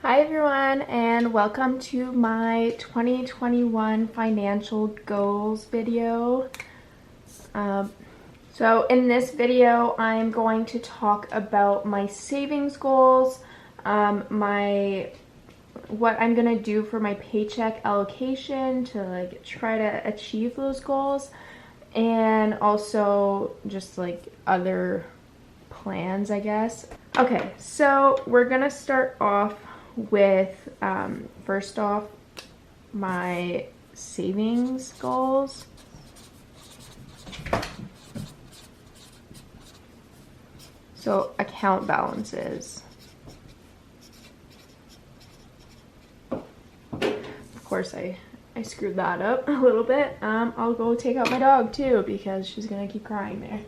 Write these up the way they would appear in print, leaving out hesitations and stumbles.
Hi everyone, and welcome to my 2021 financial goals video. So in this video, I'm going to talk about my savings goals, what I'm gonna do for my paycheck allocation to try to achieve those goals, and also just other plans, I guess. Okay, so we're gonna start off with first off my savings goals. So account balances. Of course I screwed that up a little bit. I'll go take out my dog too because she's gonna keep crying there.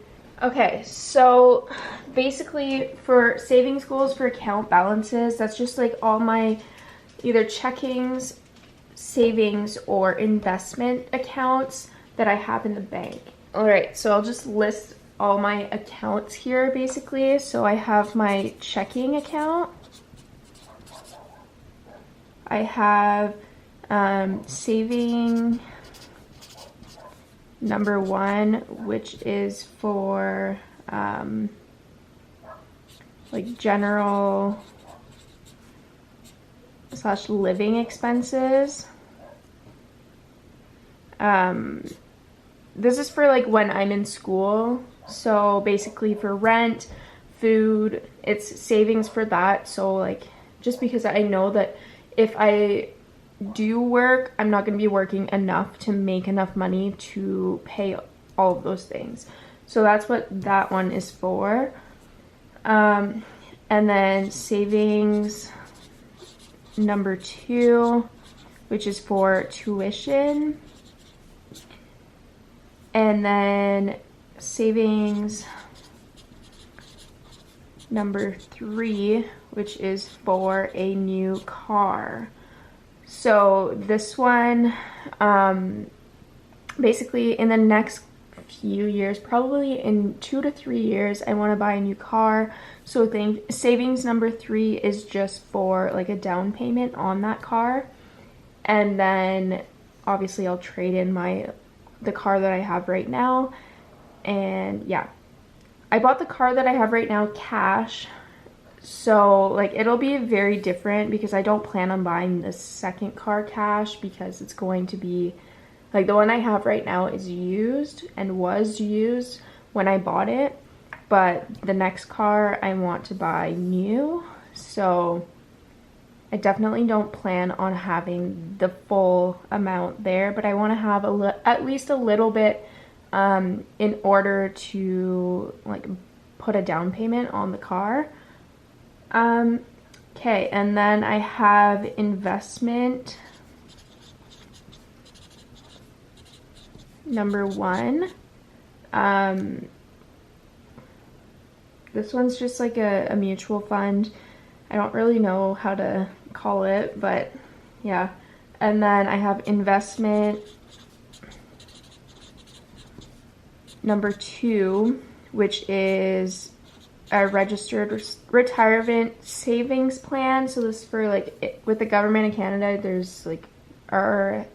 Okay, so basically for savings goals for account balances, that's just like all my either checkings, savings, or investment accounts that I have in the bank. All right, so I'll just list all my accounts here basically. So I have my checking account. I have saving number one, which is for like general / living expenses. This is for like when I'm in school. So basically for rent, food, it's savings for that. So like just because I know that if I do work, I'm not going to be working enough to make enough money to pay all of those things. So that's what that one is for. And then savings number two, which is for tuition. And then savings number three, which is for a new car. So this one, basically in the next few years, probably in 2 to 3 years, I want to buy a new car. So savings number three is just for like a down payment on that car. And then obviously I'll trade in the car that I have right now. And yeah, I bought the car that I have right now cash. So like it'll be very different because I don't plan on buying the second car cash because it's going to be like the one I have right now is used and was used when I bought it, but the next car I want to buy new. So I definitely don't plan on having the full amount there, but I want to have at least a little bit in order to like put a down payment on the car. Okay, and then I have investment number one. This one's just like a mutual fund. I don't really know how to call it, but yeah. And then I have investment number two, which is a registered retirement savings plan. So this is for like with the government of Canada, there's like RRSPs,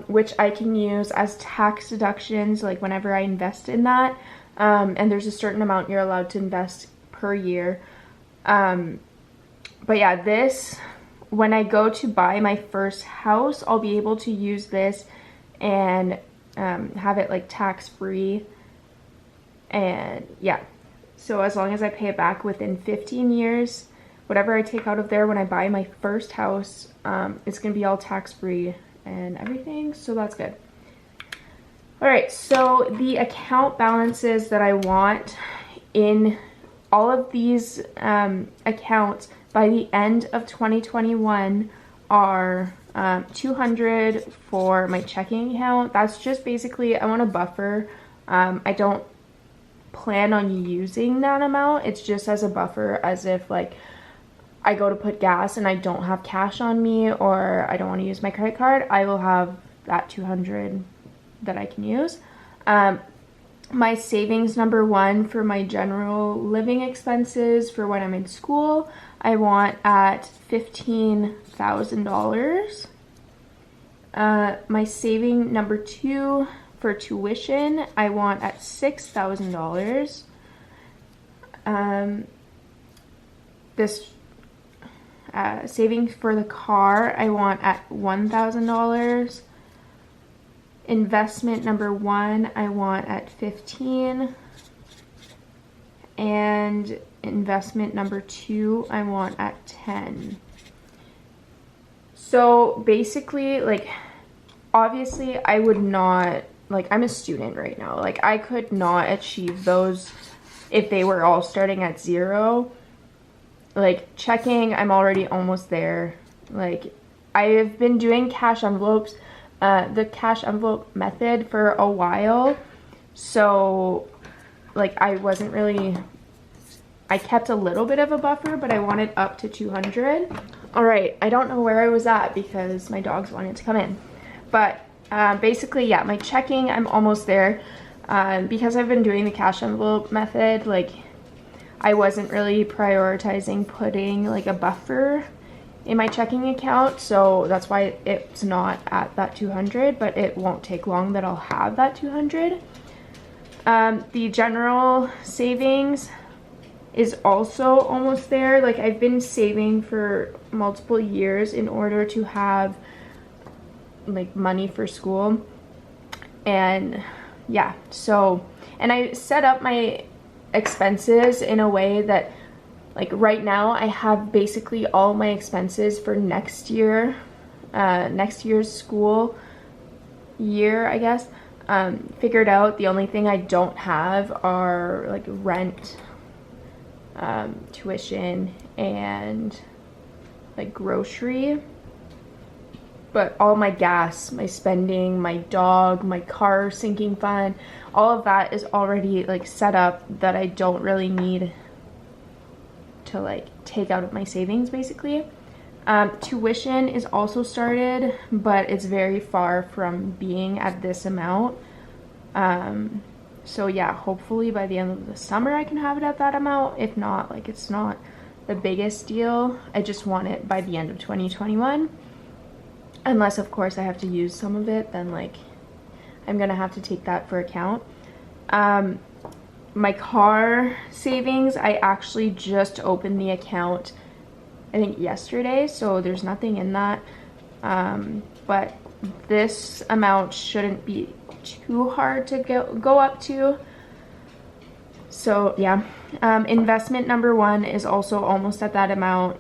which I can use as tax deductions like whenever I invest in that. And there's a certain amount you're allowed to invest per year. But yeah, when I go to buy my first house, I'll be able to use this and have it like tax free. And yeah, so as long as I pay it back within 15 years, whatever I take out of there when I buy my first house, it's gonna be all tax free and everything, so that's good. All right, so the account balances that I want in all of these accounts by the end of 2021 are 200 for my checking account. That's just basically, I want a buffer. I don't plan on using that amount. It's just as a buffer, as if like I go to put gas and I don't have cash on me, or I don't want to use my credit card, I will have that 200 that I can use. My savings number one for my general living expenses for when I'm in school, I want at $15,000. My saving number two for tuition, I want at $6,000. This savings for the car, I want at $1,000. Investment number one, I want at 15. And investment number two, I want at 10. So basically, like, obviously I would not, like, I'm a student right now. Like, I could not achieve those if they were all starting at zero. Like, checking, I'm already almost there. Like, I have been doing cash envelopes, the cash envelope method for a while. So, like, I kept a little bit of a buffer, but I wanted up to 200. All right, I don't know where I was at because my dogs wanted to come in. But basically, yeah, my checking, I'm almost there. Because I've been doing the cash envelope method, like, I wasn't really prioritizing putting like a buffer in my checking account, so that's why it's not at that 200, but it won't take long that I'll have that 200. The general savings is also almost there. Like, I've been saving for multiple years in order to have like money for school. And yeah, so, and I set up my expenses in a way that, like, right now I have basically all my expenses for next year, next year's school year, I guess, figured out. The only thing I don't have are like rent, tuition, and like grocery. But all my gas, my spending, my dog, my car sinking fund, all of that is already like set up that I don't really need to like take out of my savings, basically. Tuition is also started, but it's very far from being at this amount. So yeah, hopefully by the end of the summer I can have it at that amount. If not, like, it's not the biggest deal. I just want it by the end of 2021. Unless, of course, I have to use some of it, then, like, I'm gonna have to take that for account. My car savings, I actually just opened the account, I think, yesterday, so there's nothing in that. But this amount shouldn't be too hard to go up to. So, yeah. Investment number one is also almost at that amount.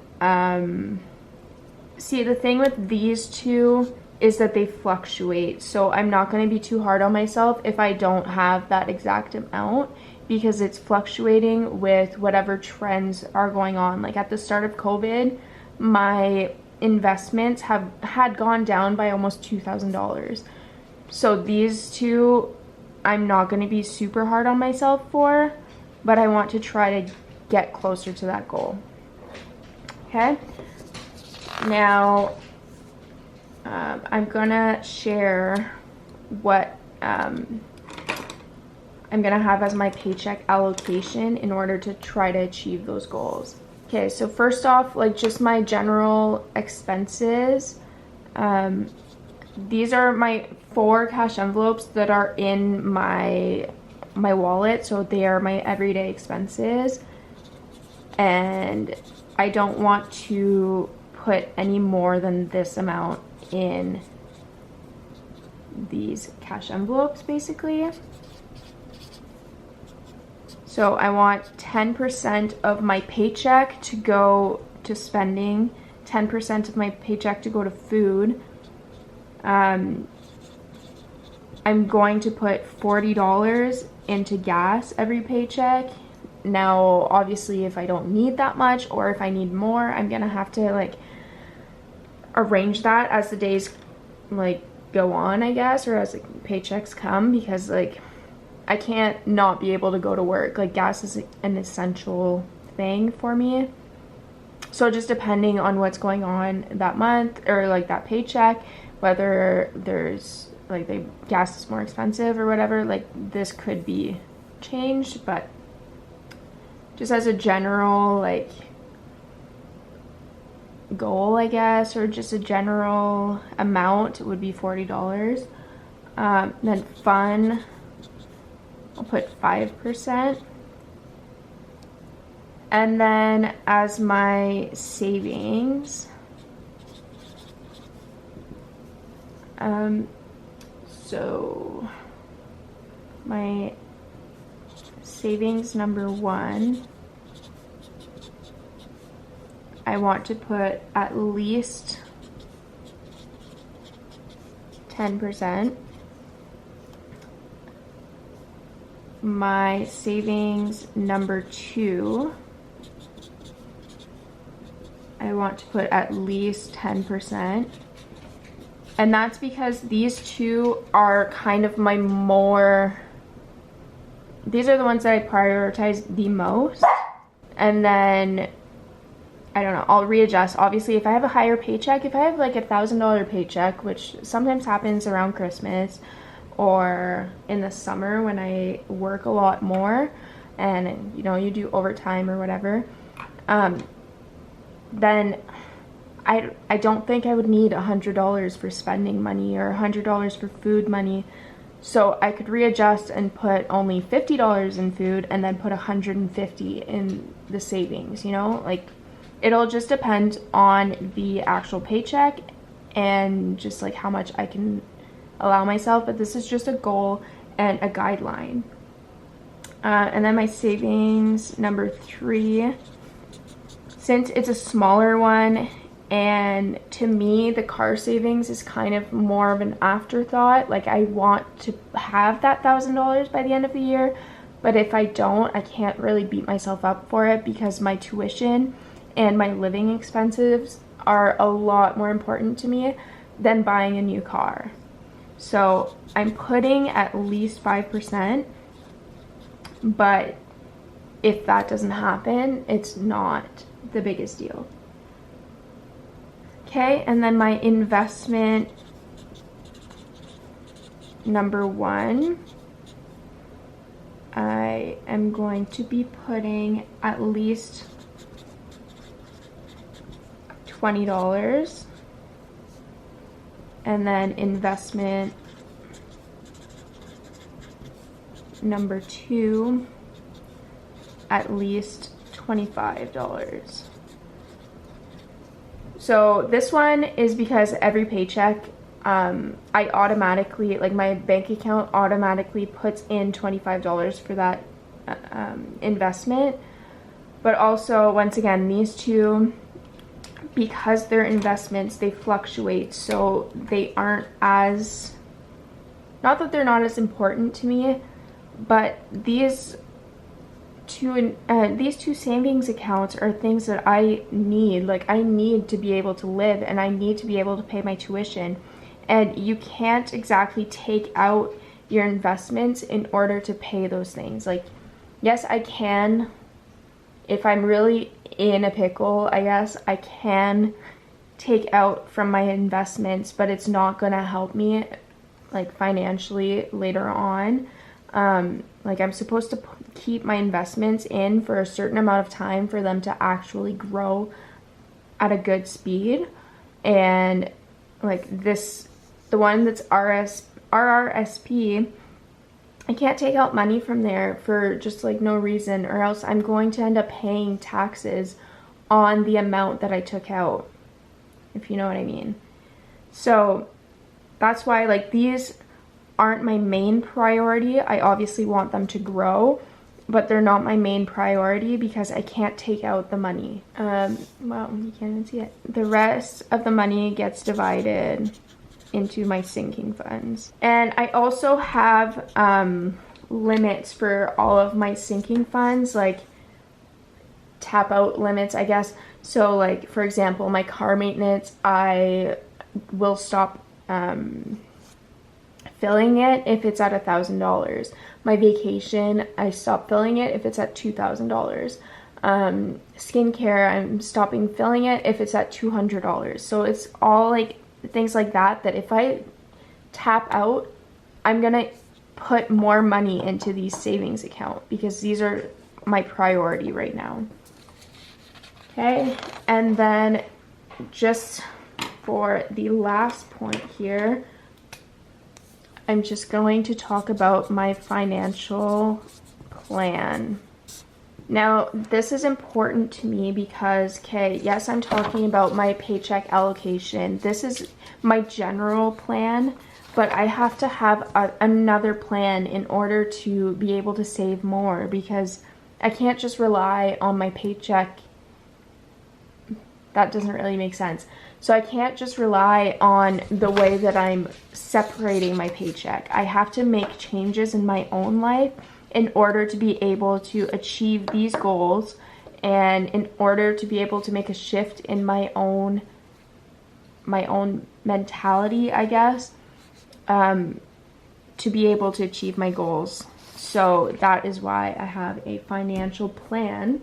See, the thing with these two is that they fluctuate, so I'm not going to be too hard on myself if I don't have that exact amount, because it's fluctuating with whatever trends are going on. Like, at the start of COVID, my investments had gone down by almost $2,000. So these two, I'm not going to be super hard on myself for, but I want to try to get closer to that goal. Okay? Now, I'm gonna share what I'm gonna have as my paycheck allocation in order to try to achieve those goals. Okay, so first off, like, just my general expenses. These are my 4 cash envelopes that are in my wallet, so they are my everyday expenses, and I don't want to put any more than this amount in these cash envelopes, basically. So I want 10% of my paycheck to go to spending, 10% of my paycheck to go to food. I'm going to put $40 into gas every paycheck. Now, obviously, if I don't need that much, or if I need more, I'm gonna have to, like, arrange that as the days, like, go on, I guess, or as, like, paychecks come, because, like, I can't not be able to go to work. Like, gas is an essential thing for me. So just depending on what's going on that month, or like that paycheck, whether there's like gas is more expensive or whatever, like this could be changed, but just as a general like goal, I guess, or just a general amount, it would be $40. Then fun, I'll put 5%. And then as my savings, so my savings number 1, I want to put at least 10%. My savings number 2, I want to put at least 10%. And that's because these two are kind of my these are the ones that I prioritize the most. And then, I don't know, I'll readjust. Obviously, if I have a higher paycheck, if I have like $1,000 paycheck, which sometimes happens around Christmas or in the summer when I work a lot more and, you know, you do overtime or whatever, then I don't think I would need $100 for spending money or $100 for food money. So I could readjust and put only $50 in food and then put $150 in the savings, you know? Like, it'll just depend on the actual paycheck and just like how much I can allow myself, but this is just a goal and a guideline. And then my savings number 3, since it's a smaller one, and to me the car savings is kind of more of an afterthought. Like, I want to have that $1,000 by the end of the year, but if I don't, I can't really beat myself up for it because my tuition and my living expenses are a lot more important to me than buying a new car. So I'm putting at least 5%, but if that doesn't happen, it's not the biggest deal. Okay, and then my investment number 1, I am going to be putting at least $20. And then investment number 2, at least $25. So this one is because every paycheck, I automatically, like my bank account automatically puts in $25 for that investment. But also, once again, these two, because they're investments, they fluctuate, so they aren't as, not that they're not as important to me, but these two savings accounts are things that I need. Like, I need to be able to live and I need to be able to pay my tuition, and you can't exactly take out your investments in order to pay those things. Like, yes, I can, if I'm really in a pickle, I guess I can take out from my investments, but it's not gonna help me like financially later on. Like, I'm supposed to keep my investments in for a certain amount of time for them to actually grow at a good speed. And like this, the one that's RRSP, I can't take out money from there for just like no reason, or else I'm going to end up paying taxes on the amount that I took out, if you know what I mean. So that's why, like, these aren't my main priority. I obviously want them to grow, but they're not my main priority because I can't take out the money. Well, you can't even see it. The rest of the money gets divided into my sinking funds. And I also have limits for all of my sinking funds, like tap out limits, I guess. So like, for example, my car maintenance, I will stop filling it if it's at $1,000. My vacation, I stop filling it if it's at $2,000. Skincare, I'm stopping filling it if it's at $200. So it's all like things like that, that if I tap out, I'm gonna put more money into these savings account because these are my priority right now. Okay, and then just for the last point here, I'm just going to talk about my financial plan. Now, this is important to me because, okay, yes, I'm talking about my paycheck allocation. This is my general plan, but I have to have another plan in order to be able to save more because I can't just rely on my paycheck. That doesn't really make sense. So I can't just rely on the way that I'm separating my paycheck. I have to make changes in my own life in order to be able to achieve these goals and in order to be able to make a shift in my own mentality, I guess, to be able to achieve my goals. So that is why I have a financial plan.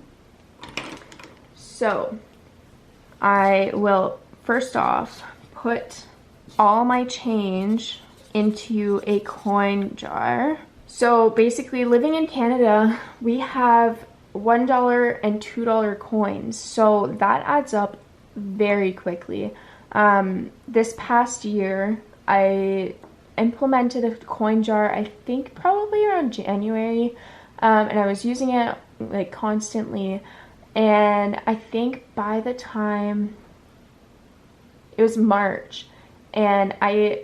So I will first off put all my change into a coin jar. So basically, living in Canada, we have $1 and $2 coins. So that adds up very quickly. This past year, I implemented a coin jar, I think probably around January, and I was using it like constantly. And I think by the time it was March, and I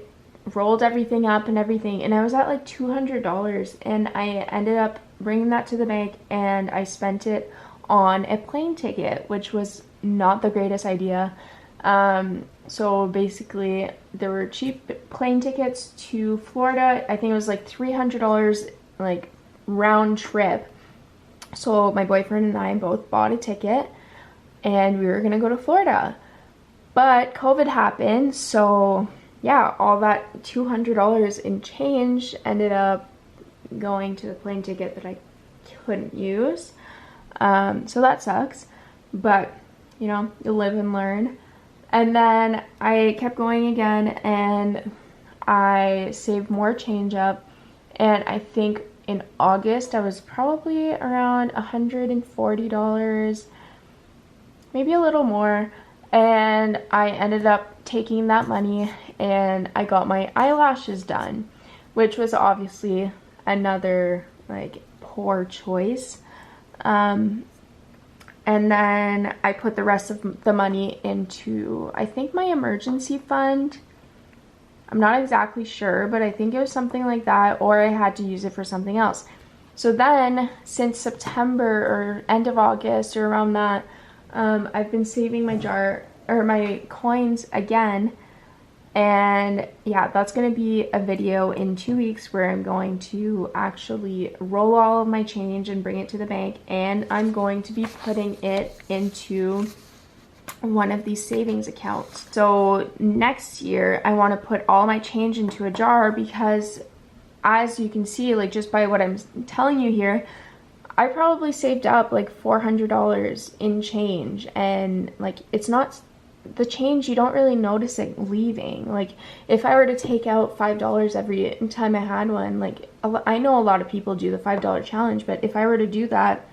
rolled everything up and everything, and I was at like $200, and I ended up bringing that to the bank and I spent it on a plane ticket, which was not the greatest idea. So basically there were cheap plane tickets to Florida. I think it was like $300 like round trip. So my boyfriend and I both bought a ticket and we were gonna go to Florida, but COVID happened, so yeah, all that $200 in change ended up going to the plane ticket that I couldn't use. So that sucks, but you know, you live and learn. And then I kept going again and I saved more change up, and I think in August I was probably around $140, maybe a little more, and I ended up taking that money and I got my eyelashes done, which was obviously another like poor choice. And then I put the rest of the money into, I think, my emergency fund. I'm not exactly sure, but I think it was something like that, or I had to use it for something else. So then, since September or end of August or around that, I've been saving my jar or my coins again. And yeah, that's going to be a video in 2 weeks where I'm going to actually roll all of my change and bring it to the bank, and I'm going to be putting it into one of these savings accounts. So next year I want to put all my change into a jar because, as you can see, like just by what I'm telling you here, I probably saved up like $400 in change, and like it's not the change, you don't really notice it leaving. Like if I were to take out $5 every time I had one, like I know a lot of people do the $5 challenge, but if I were to do that,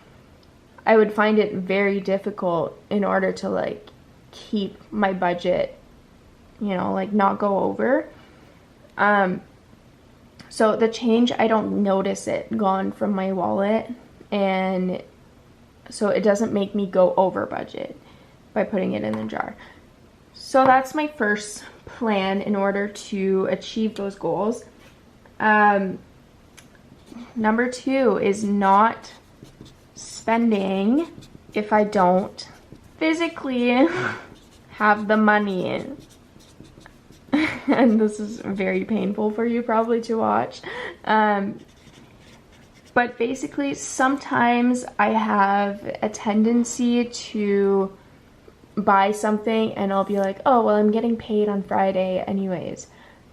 I would find it very difficult in order to like keep my budget, you know, like not go over. So the change, I don't notice it gone from my wallet, and so it doesn't make me go over budget by putting it in the jar. So that's my first plan in order to achieve those goals. Number 2 is not spending if I don't physically have the money. And this is very painful for you probably to watch. But basically, sometimes I have a tendency to buy something and I'll be like, oh, well, I'm getting paid on Friday anyways.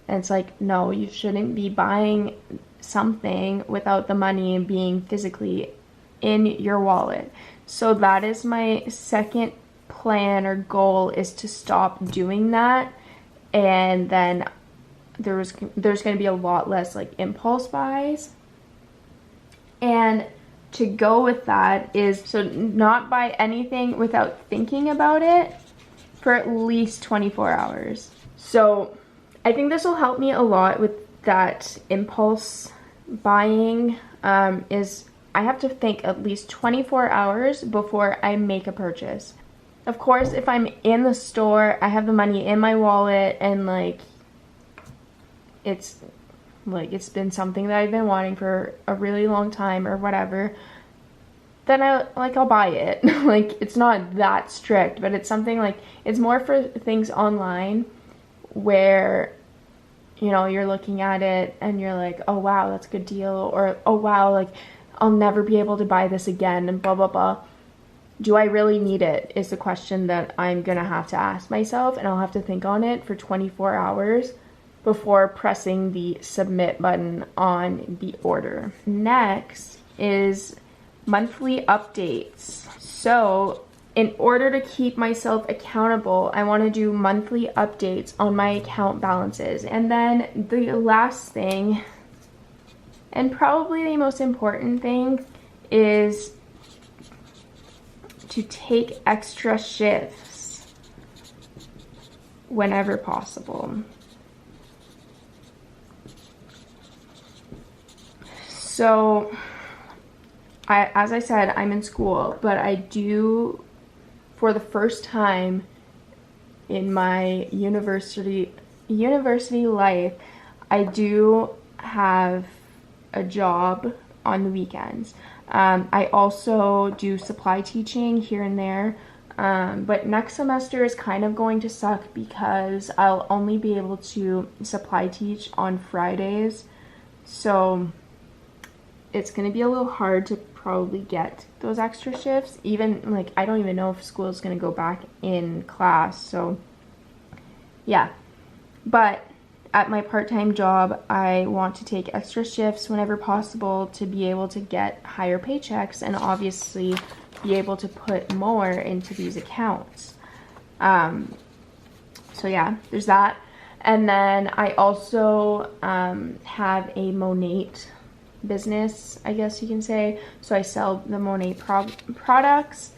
And it's like, no, you shouldn't be buying something without the money being physically in your wallet. So that is my second plan or goal, is to stop doing that. And then there's going to be a lot less like impulse buys. And to go with that is, so not buy anything without thinking about it for at least 24 hours. So I think this will help me a lot with that impulse buying, is I have to think at least 24 hours before I make a purchase. Of course, if I'm in the store, I have the money in my wallet, and like it's been something that I've been wanting for a really long time or whatever, then I'll buy it. Like, it's not that strict, but it's something like, it's more for things online where, you know, you're looking at it and you're like, oh wow, that's a good deal, or oh wow, like I'll never be able to buy this again, and blah blah blah. Do I really need it is the question that I'm gonna have to ask myself, and I'll have to think on it for 24 hours before pressing the submit button on the order. Next is monthly updates. So in order to keep myself accountable, I want to do monthly updates on my account balances. And then the last thing, and probably the most important thing, is to take extra shifts whenever possible. So, as I said, I'm in school, but I do, for the first time in my university life, I do have a job on the weekends. I also do supply teaching here and there, but next semester is kind of going to suck because I'll only be able to supply teach on Fridays, so it's going to be a little hard to probably get those extra shifts. Even, like, I don't even know if school is going to go back in class, so yeah. But at my part-time job, I want to take extra shifts whenever possible to be able to get higher paychecks and obviously be able to put more into these accounts. So yeah, there's that. And then I also have a Monate business, I guess you can say. So I sell the Monate products.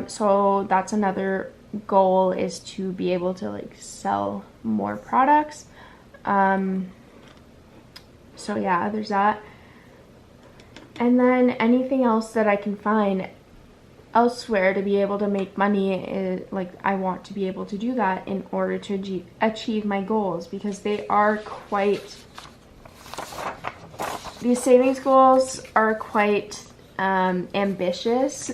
So that's another goal, is to be able to like sell more products. So yeah, there's that. And then anything else that I can find elsewhere to be able to make money, is like, I want to be able to do that in order to achieve my goals, because they are quite, these savings goals are quite ambitious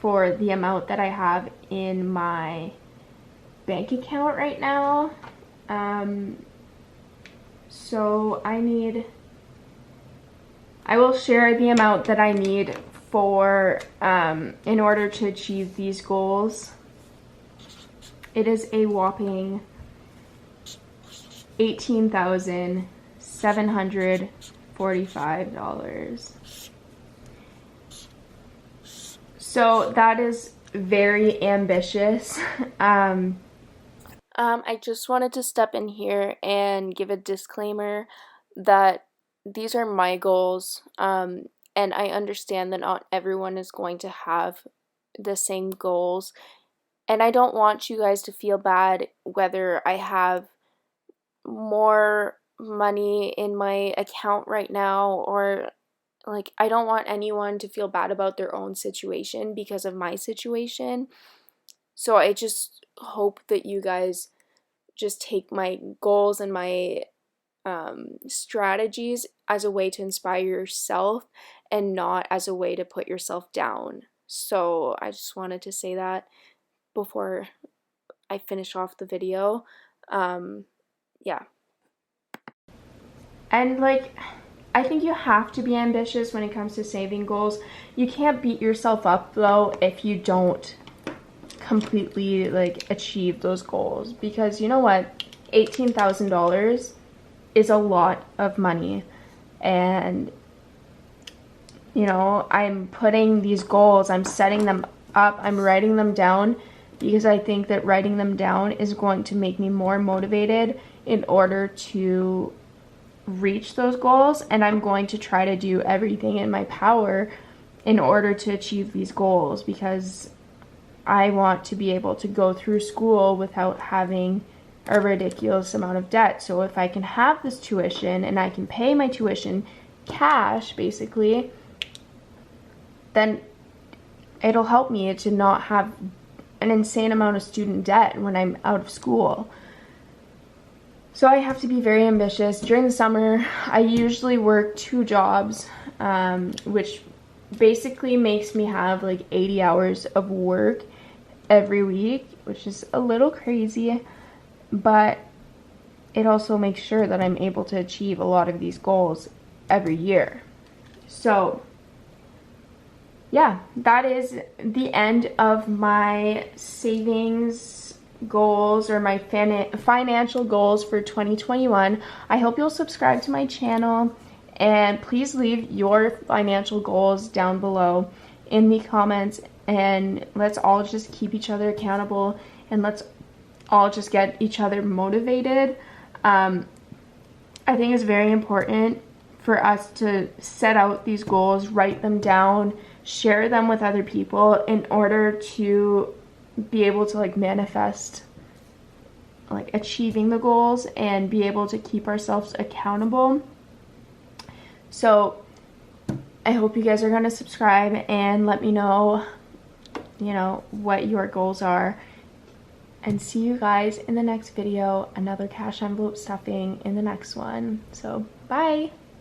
for the amount that I have in my bank account right now. So I will share the amount that I need for, in order to achieve these goals. It is a whopping $18,745. So that is very ambitious. I just wanted to step in here and give a disclaimer that these are my goals, and I understand that not everyone is going to have the same goals, and I don't want you guys to feel bad whether I have more money in my account right now, or like, I don't want anyone to feel bad about their own situation because of my situation. So I just hope that you guys just take my goals and my strategies as a way to inspire yourself and not as a way to put yourself down. So I just wanted to say that before I finish off the video. Yeah. And like, I think you have to be ambitious when it comes to saving goals. You can't beat yourself up though if you don't completely like achieve those goals, because you know what, $18,000 is a lot of money, and you know, I'm putting these goals, I'm setting them up, I'm writing them down, because I think that writing them down is going to make me more motivated in order to reach those goals, and I'm going to try to do everything in my power in order to achieve these goals, because I want to be able to go through school without having a ridiculous amount of debt. So if I can have this tuition and I can pay my tuition cash, basically, then it'll help me to not have an insane amount of student debt when I'm out of school. So I have to be very ambitious. During the summer, I usually work 2 jobs, which basically makes me have like 80 hours of work every week, which is a little crazy, but it also makes sure that I'm able to achieve a lot of these goals every year. So yeah, that is the end of my savings goals, or my financial goals for 2021. I hope you'll subscribe to my channel, and please leave your financial goals down below in the comments, and let's all just keep each other accountable, and let's all just get each other motivated. I think it's very important for us to set out these goals, write them down, share them with other people in order to be able to like manifest like achieving the goals and be able to keep ourselves accountable. So I hope you guys are going to subscribe and let me know, you know, what your goals are, and see you guys in the next video. Another cash envelope stuffing in the next one. So bye.